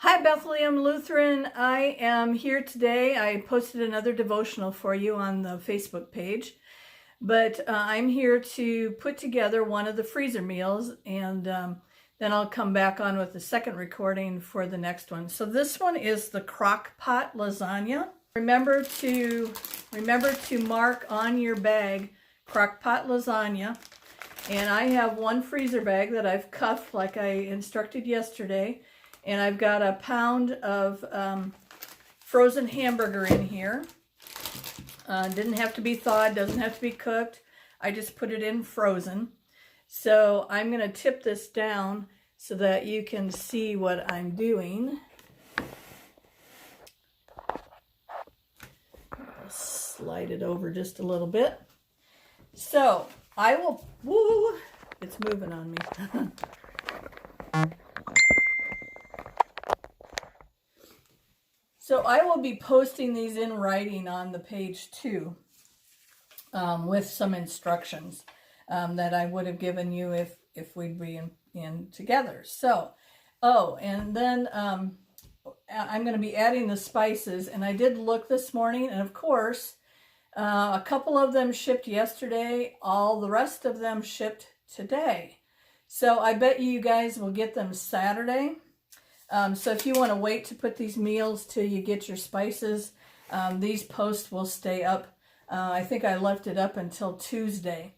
Hi, Bethlehem Lutheran. I am here today. I posted another devotional for you on the Facebook page, but I'm here to put together one of the freezer meals, and then I'll come back on with the second recording for the next one. So this one is the crock pot lasagna. Remember to mark on your bag crock pot lasagna. And I have one freezer bag that I've cuffed like I instructed yesterday. And I've got a pound of frozen hamburger in here. Didn't have to be thawed, doesn't have to be cooked. I just put it in frozen. So I'm going to tip this down so that you can see what I'm doing. I'll slide it over just a little bit. So I will, woo, it's moving on me. So I will be posting these in writing on the page too, with some instructions that I would have given you if we'd be in together. So, and then I'm going to be adding the spices, and I did look this morning, and of course, a couple of them shipped yesterday, all the rest of them shipped today. So I bet you guys will get them Saturday. So if you want to wait to put these meals till you get your spices, these posts will stay up. I think I left it up until Tuesday.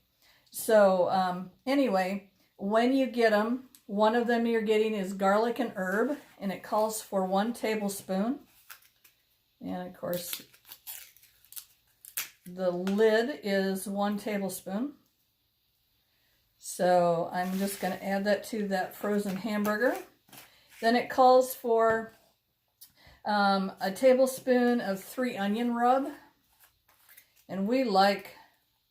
So anyway, when you get them, one of them you're getting is garlic and herb, and it calls for 1 tablespoon. And of course, the lid is 1 tablespoon. So I'm just going to add that to that frozen hamburger. Then it calls for a tablespoon of 3 onion rub. And we like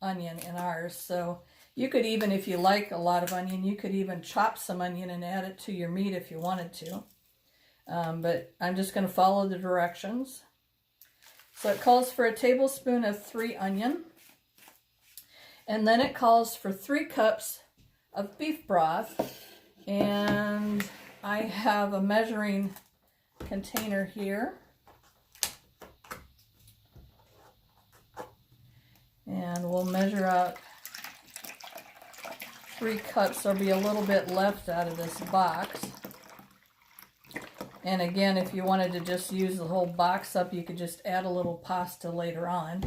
onion in ours. So you could even, if you like a lot of onion, you could even chop some onion and add it to your meat if you wanted to. But I'm just going to follow the directions. So it calls for a tablespoon of 3 onion. And then it calls for 3 cups of beef broth. And I have a measuring container here. And we'll measure out 3 cups. There'll be a little bit left out of this box. And again, if you wanted to just use the whole box up, you could just add a little pasta later on.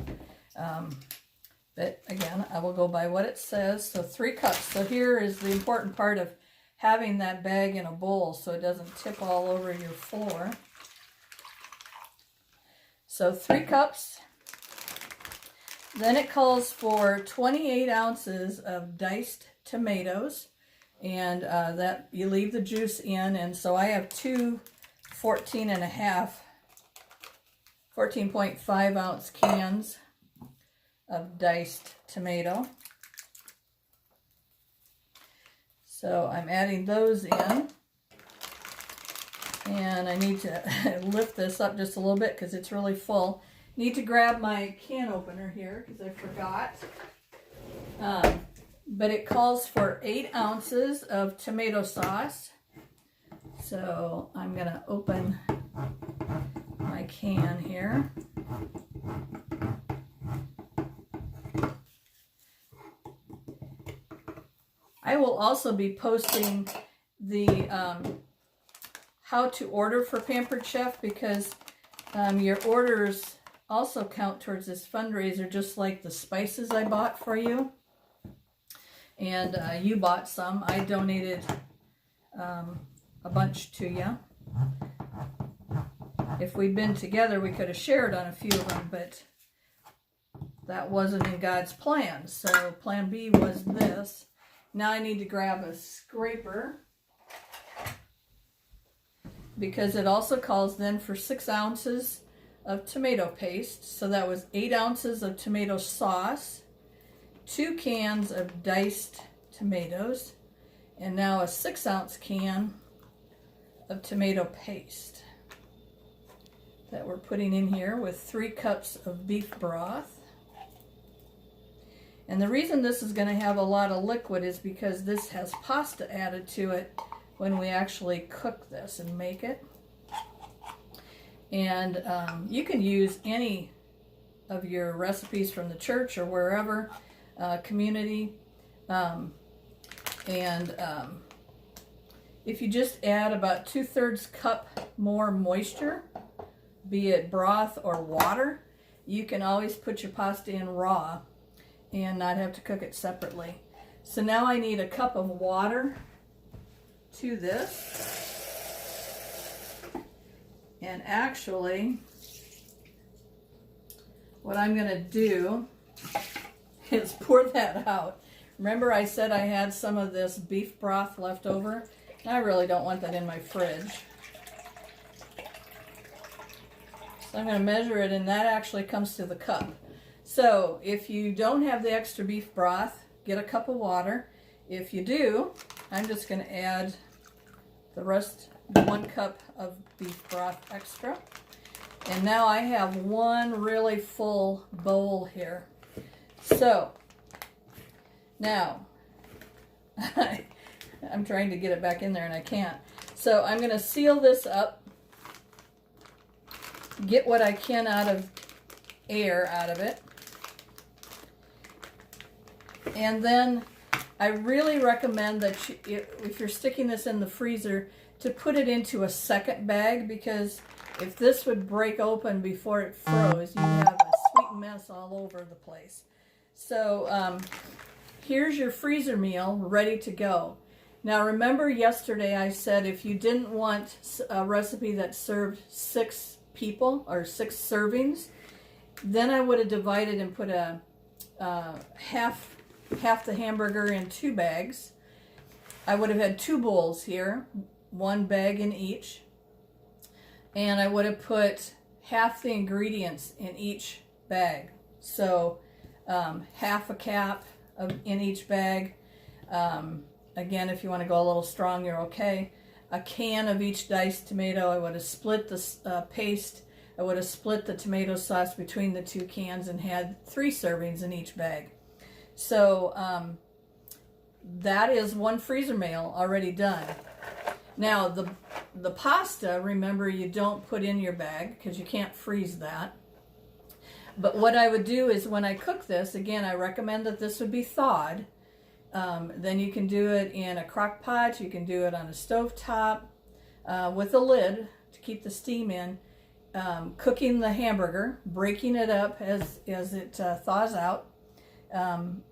But again, I will go by what it says. So 3 cups. So here is the important part of having that bag in a bowl so it doesn't tip all over your floor. So 3 cups. Then it calls for 28 ounces of diced tomatoes, and that you leave the juice in. And so I have 2 14.5 ounce cans of diced tomato. So I'm adding those in, and I need to lift this up just a little bit because it's really full. Need to grab my can opener here because I forgot. But it calls for 8 ounces of tomato sauce. So I'm going to open my can here. I will also be posting the how to order for Pampered Chef, because your orders also count towards this fundraiser, just like the spices I bought for you. And you bought some. I donated a bunch to you. If we'd been together, we could have shared on a few of them, but that wasn't in God's plan. So plan B was this. Now I need to grab a scraper, because it also calls then for 6 ounces of tomato paste. So that was 8 ounces of tomato sauce, 2 cans of diced tomatoes, and now a 6 ounce can of tomato paste that we're putting in here with 3 cups of beef broth. And the reason this is going to have a lot of liquid is because this has pasta added to it when we actually cook this and make it. And you can use any of your recipes from the church or wherever, community. If you just add about 2/3 cup more moisture, be it broth or water, you can always put your pasta in raw and not have to cook it separately. So now I need a cup of water to this. And actually, what I'm going to do is pour that out. Remember I said I had some of this beef broth left over? I really don't want that in my fridge. So I'm going to measure it, and that actually comes to the cup. So if you don't have the extra beef broth, get a cup of water. If you do, I'm just going to add the rest, 1 cup of beef broth extra. And now I have one really full bowl here. So now I'm trying to get it back in there and I can't. So I'm going to seal this up, get what I can out of air out of it. And then I really recommend that if you're sticking this in the freezer, to put it into a second bag, because if this would break open before it froze, you'd have a sweet mess all over the place. So here's your freezer meal ready to go. Now remember yesterday I said if you didn't want a recipe that served 6 people or 6 servings, then I would have divided and put a half the hamburger in 2 bags. I would have had 2 bowls here, 1 bag in each. And I would have put half the ingredients in each bag. So half a cap in each bag. Again, if you want to go a little strong, you're okay. A can of each diced tomato. I would have split the paste. I would have split the tomato sauce between the 2 cans and had 3 servings in each bag. So that is 1 freezer meal already done. Now the pasta, remember, you don't put in your bag because you can't freeze that. But what I would do is when I cook this, again, I recommend that this would be thawed. Then you can do it in a crock pot. You can do it on a stove top with a lid to keep the steam in. Cooking the hamburger, breaking it up as it thaws out,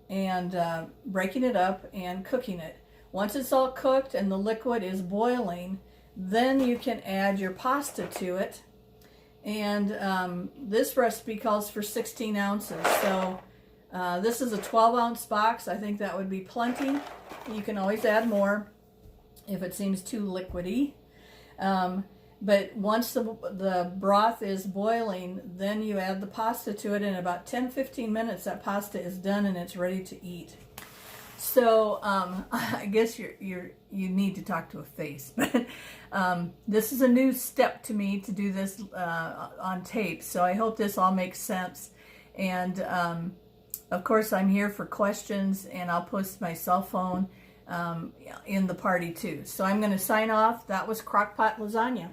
and breaking it up and cooking it. Once it's all cooked and the liquid is boiling, then you can add your pasta to it. And this recipe calls for 16 ounces. So this is a 12-ounce box. I think that would be plenty. You can always add more if it seems too liquidy. But once the broth is boiling, then you add the pasta to it. In about 10-15 minutes, that pasta is done and it's ready to eat. So I guess you need to talk to a face, but this is a new step to me to do this on tape. So I hope this all makes sense. And of course, I'm here for questions, and I'll post my cell phone in the party too. So I'm going to sign off. That was Crock-Pot Lasagna.